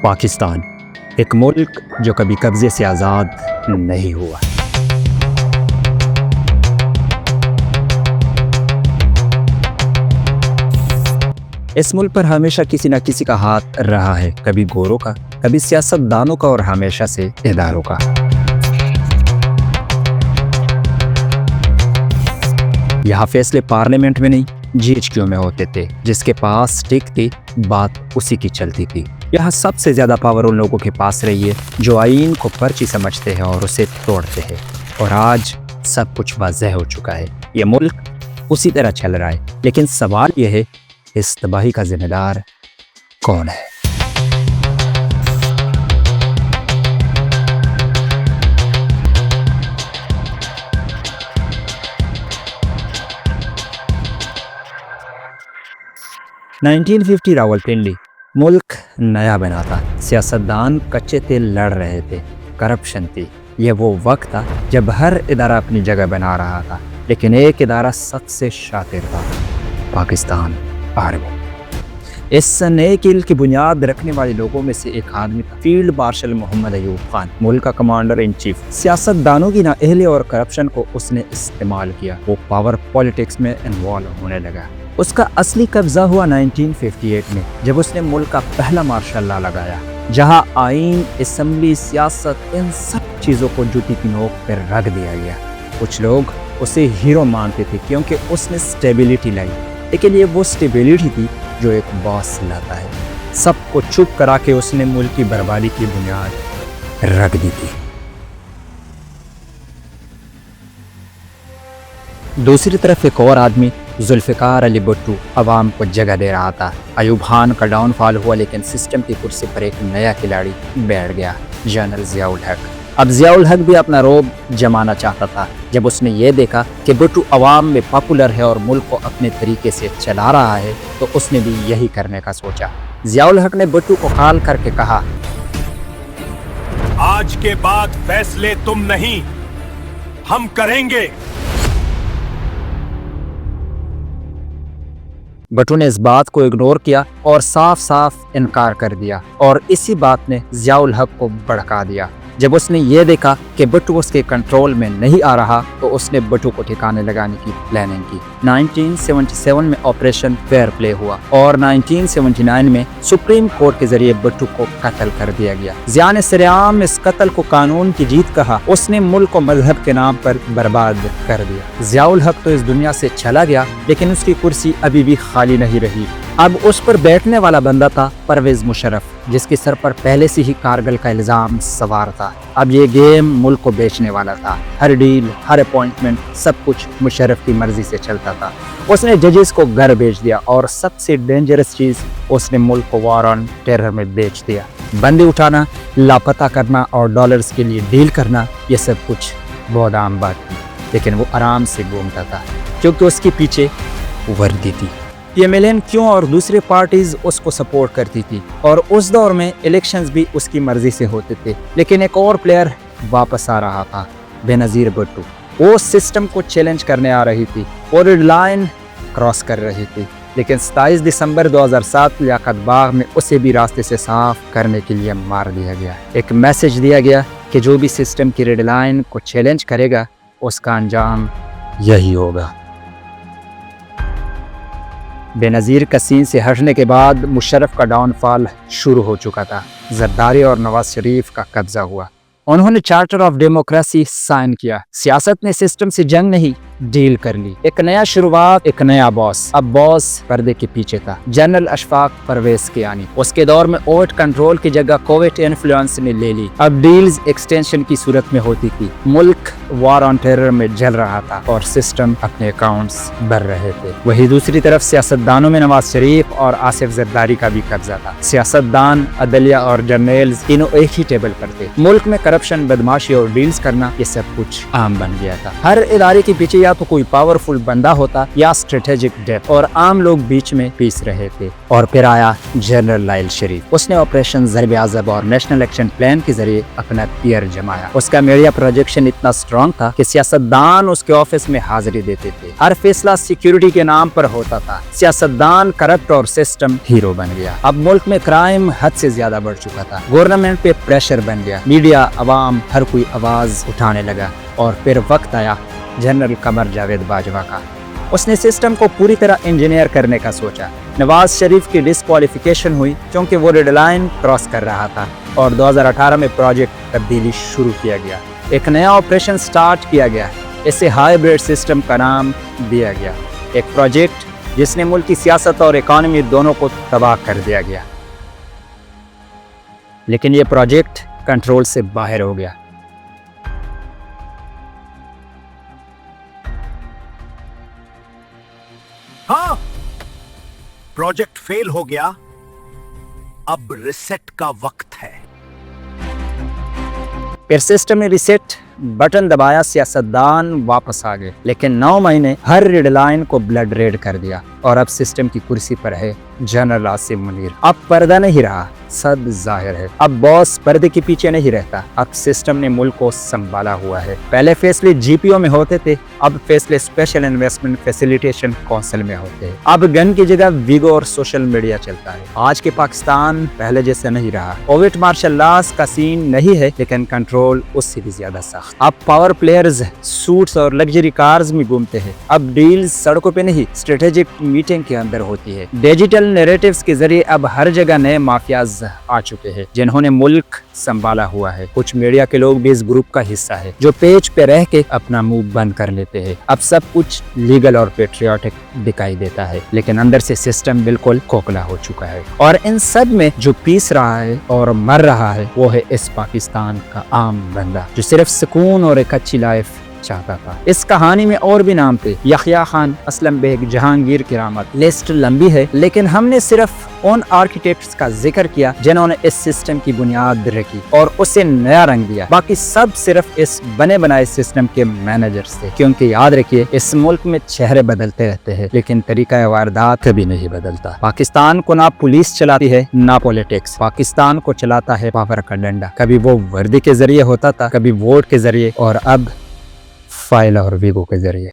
پاکستان، ایک ملک جو کبھی قبضے سے آزاد نہیں ہوا۔ اس ملک پر ہمیشہ کسی نہ کسی کا ہاتھ رہا ہے، کبھی گوروں کا، کبھی سیاست دانوں کا، اور ہمیشہ سے اداروں کا۔ یہاں فیصلے پارلیمنٹ میں نہیں GHQ میں ہوتے تھے، جس کے پاس ٹک تھی بات اسی کی چلتی تھی۔ یہاں سب سے زیادہ پاور ان لوگوں کے پاس رہی ہے جو آئین کو پرچی سمجھتے ہیں اور اسے توڑتے ہیں، اور آج سب کچھ واضح ہو چکا ہے۔ یہ ملک اسی طرح چل رہا ہے، لیکن سوال یہ ہے اس تباہی کا ذمہ دار کون ہے؟ راولپنڈی ملک نیا بنا تھا، سیاستدان کچے تھے، لڑ رہے تھے، کرپشن تھی۔ یہ وہ وقت تھا جب ہر ادارہ اپنی جگہ بنا رہا تھا، لیکن ایک ادارہ سب سے شاطر تھا، پاکستان آرمی۔ اس نئے کل کی بنیاد رکھنے والے لوگوں میں سے ایک آدمی تھا، فیلڈ مارشل محمد ایوب خان، ملک کا کمانڈر ان چیف۔ سیاست دانوں کی نااہلی اور کرپشن کو اس نے استعمال کیا، وہ پاور پالیٹکس میں انوالو ہونے لگا۔ اس کا اصلی قبضہ ہوا 1958 میں، جب اس نے ملک کا پہلا مارشل لا لگایا، جہاں آئین، اسمبلی، سیاست، ان سب چیزوں کو جوتی کی نوک پر رکھ دیا گیا۔ کچھ لوگ اسے ہیرو مانتے تھے کیونکہ اس نے سٹیبلٹی لائی، لیکن یہ وہ سٹیبلٹی تھی جو ایک باس لاتا ہے۔ سب کو چپ کرا کے اس نے ملک کی بربادی کی بنیاد رکھ دی تھی۔ دوسری طرف ایک اور آدمی، ذوالفقار علی بھٹو، عوام کو جگہ دے رہا تھا۔ ایوب خان کا ڈاؤن فال ہوا، لیکن سسٹم کی کرسی پر ایک نیا کھلاڑی بیٹھ گیا، جنرل ضیاء الحق۔ اب ضیاء الحق بھی اپنا روب جمانا چاہتا تھا۔ جب اس نے یہ دیکھا کہ بھٹو عوام میں پاپولر ہے اور ملک کو اپنے طریقے سے چلا رہا ہے، تو اس نے بھی یہی کرنے کا سوچا۔ ضیاء الحق نے بھٹو کو کال کر کے کہا، آج کے بعد فیصلے تم نہیں، ہم کریں گے۔ بھٹو نے اس بات کو اگنور کیا اور صاف صاف انکار کر دیا، اور اسی بات نے ضیاء الحق کو بھڑکا دیا۔ جب اس نے یہ دیکھا کہ بھٹو اس کے کنٹرول میں نہیں آ رہا، تو اس نے بھٹو کو ٹھکانے لگانے کی پلاننگ کی۔ 1977 میں آپریشن فیئر پلے ہوا، اور 1979 میں سپریم کورٹ کے ذریعے بھٹو کو قتل کر دیا گیا۔ ضیاء نے سرعام اس قتل کو قانون کی جیت کہا۔ اس نے ملک کو مذہب کے نام پر برباد کر دیا۔ ضیاء الحق تو اس دنیا سے چلا گیا، لیکن اس کی کرسی ابھی بھی خالی نہیں رہی۔ اب اس پر بیٹھنے والا بندہ تھا پرویز مشرف، جس کے سر پر پہلے سے ہی کارگل کا الزام سوار تھا۔ اب یہ گیم ملک کو بیچنے والا تھا۔ ہر ڈیل، ہر اپوائنٹمنٹ، سب کچھ مشرف کی مرضی سے چلتا تھا۔ اس نے ججز کو گھر بیچ دیا، اور سب سے ڈینجرس چیز، اس نے ملک کو وار آن ٹیرر میں بیچ دیا۔ بندے اٹھانا، لاپتہ کرنا اور ڈالرز کے لیے ڈیل کرنا، یہ سب کچھ بہت عام بات تھی، لیکن وہ آرام سے گھومتا تھا کیونکہ اس کے پیچھے وردی تھی۔ یہ ملین کیوں اور دوسری پارٹیز اس کو سپورٹ کرتی تھی، اور اس دور میں الیکشنز بھی اس کی مرضی سے ہوتے تھے۔ لیکن ایک اور پلیئر واپس آ رہا تھا، بے نظیر بھٹو۔ وہ سسٹم کو چیلنج کرنے آ رہی تھی، اور ریڈ لائن کراس کر رہی تھی، لیکن 27 دسمبر 2007 لیاقت باغ میں اسے بھی راستے سے صاف کرنے کے لیے مار دیا گیا۔ ایک میسج دیا گیا کہ جو بھی سسٹم کی ریڈ لائن کو چیلنج کرے گا، اس کا انجام یہی ہوگا۔ بے نظیر کا سین سے ہٹنے کے بعد مشرف کا ڈاؤن فال شروع ہو چکا تھا۔ زرداری اور نواز شریف کا قبضہ ہوا۔ انہوں نے چارٹر آف ڈیموکریسی سائن کیا۔ سیاست نے سسٹم سے جنگ نہیں، ڈیل کر لی۔ ایک نیا شروعات، ایک نیا باس۔ اب باس پردے کے پیچھے تھا، جنرل اشفاق پرویز کیانی۔ اس کے دور میں اوٹ کنٹرول کی جگہ کوویڈ انفلوئنس نے لے لی۔ اب ڈیلز ایکسٹینشن کی صورت میں ہوتی تھی۔ ملک وار آن ٹیرر میں جل رہا تھا، اور سسٹم اپنے اکاؤنٹس بھر رہے تھے۔ وہی دوسری طرف سیاستدانوں میں نواز شریف اور آصف زرداری کا بھی قبضہ تھا۔ سیاستدان، عدلیہ اور جرنیلز تینوں ایک ہی ٹیبل پر تھے۔ ملک میں کرپشن، بدماشی اور ڈیلز کرنا، یہ سب کچھ عام بن گیا تھا۔ ہر ادارے کے پیچھے یا تو کوئی پاورفل بندہ ہوتا یا اسٹریٹجک ڈیپ، اور عام لوگ بیچ میں پیس رہے تھے۔ اور پھر آیا جنرل لائل شریف۔ اس نے آپریشن ضرب عضب اور نیشنل ایکشن پلان کے ذریعے اپنا پیئر جمایا۔ اس کا میڈیا پروجیکشن اتنا اسٹرانگ تھا کہ سیاستدان اس کے آفس میں حاضری دیتے تھے۔ ہر فیصلہ سیکیورٹی کے نام پر ہوتا تھا۔ سیاستدان کرپٹ اور سسٹم ہیرو بن گیا۔ اب ملک میں کرائم حد سے زیادہ بڑھ چکا تھا۔ گورنمنٹ پہ پریشر بن گیا، میڈیا، عوام، ہر کوئی آواز اٹھانے لگا۔ اور پھر وقت آیا جنرل قمر جاوید باجوہ کا۔ اس نے سسٹم کو پوری طرح انجینئر کرنے کا سوچا۔ نواز شریف کی ڈسکوالیفیکیشن ہوئی کیونکہ وہ ریڈ لائن کراس کر رہا تھا، اور 2018 میں پروجیکٹ تبدیلی شروع کیا گیا۔ ایک نیا آپریشن سٹارٹ کیا گیا، اسے ہائیبرڈ سسٹم کا نام دیا گیا۔ ایک پروجیکٹ جس نے ملک کی سیاست اور اکانومی دونوں کو تباہ کر دیا گیا۔ لیکن یہ پروجیکٹ کنٹرول سے باہر ہو گیا۔ ہاں، پروجیکٹ فیل ہو گیا، اب ریسیٹ کا وقت ہے۔ پھر سسٹم نے ریسیٹ بٹن دبایا، سیاستدان واپس آ گئے، لیکن 9 مہینے ہر ریڈ لائن کو بلڈ ریڈ کر دیا، اور اب سسٹم کی کرسی پر ہے جنرل عاصم منیر۔ اب پردہ نہیں رہا، سب ظاہر ہے۔ اب باس پردے کے پیچھے نہیں رہتا، اب سسٹم نے ملک کو سنبھالا ہوا ہے۔ پہلے فیصلے جی پی او میں ہوتے تھے، اب فیصلے اسپیشل انویسٹمنٹ فیسیلیٹیشن کونسل میں ہوتے ہیں۔ اب گن کی جگہ ویگو اور سوشل میڈیا چلتا ہے۔ آج کے پاکستان پہلے جیسے نہیں رہا۔ کووڈ مارشل لاس کا سین نہیں ہے، لیکن کنٹرول اس سے بھی زیادہ سخت۔ اب پاور پلیئرز سوٹس اور لگژری کارز میں گھومتے ہیں۔ اب ڈیلز سڑکوں پہ نہیں، اسٹریٹجک میٹنگ کے اندر ہوتی ہے۔ ڈیجیٹل نیریٹیوز کے ذریعے اب ہر جگہ نئے مافیاز آ چکے ہیں جنہوں نے ملک سنبھالا ہوا ہے۔ کچھ میڈیا کے لوگ بھی اس گروپ کا حصہ ہے جو پیج پہ رہ کے اپنا منہ بند کر لیتے ہیں۔ اب سب کچھ لیگل اور پیٹریوٹک دکھائی دیتا ہے، لیکن اندر سے سسٹم بالکل کھوکھلا ہو چکا ہے۔ اور ان سب میں جو پیس رہا ہے اور مر رہا ہے وہ ہے اس پاکستان کا عام بندہ جو صرف سکون اور ایک اچھی لائف چاہتا تھا۔ اس کہانی میں اور بھی نام تھے، یحییٰ خان، اسلم بیگ، جہانگیر کرامت۔ لسٹ لمبی ہے، لیکن ہم نے صرف ان آرکیٹیکٹس کا ذکر کیا جنہوں نے اس سسٹم کی بنیاد رکھی اور اسے نیا رنگ دیا۔ باقی سب صرف اس بنے بنائے سسٹم کے مینیجرز تھے، کیونکہ یاد رکھیے اس ملک میں چہرے بدلتے رہتے ہیں لیکن طریقہ واردات کبھی نہیں بدلتا۔ پاکستان کو نہ پولیس چلاتی ہے نہ پولیٹکس، پاکستان کو چلاتا ہے پاور کا ڈنڈا۔ کبھی وہ وردی کے ذریعے ہوتا تھا، کبھی ووٹ کے ذریعے، اور اب فائل اور ویگو کے ذریعے۔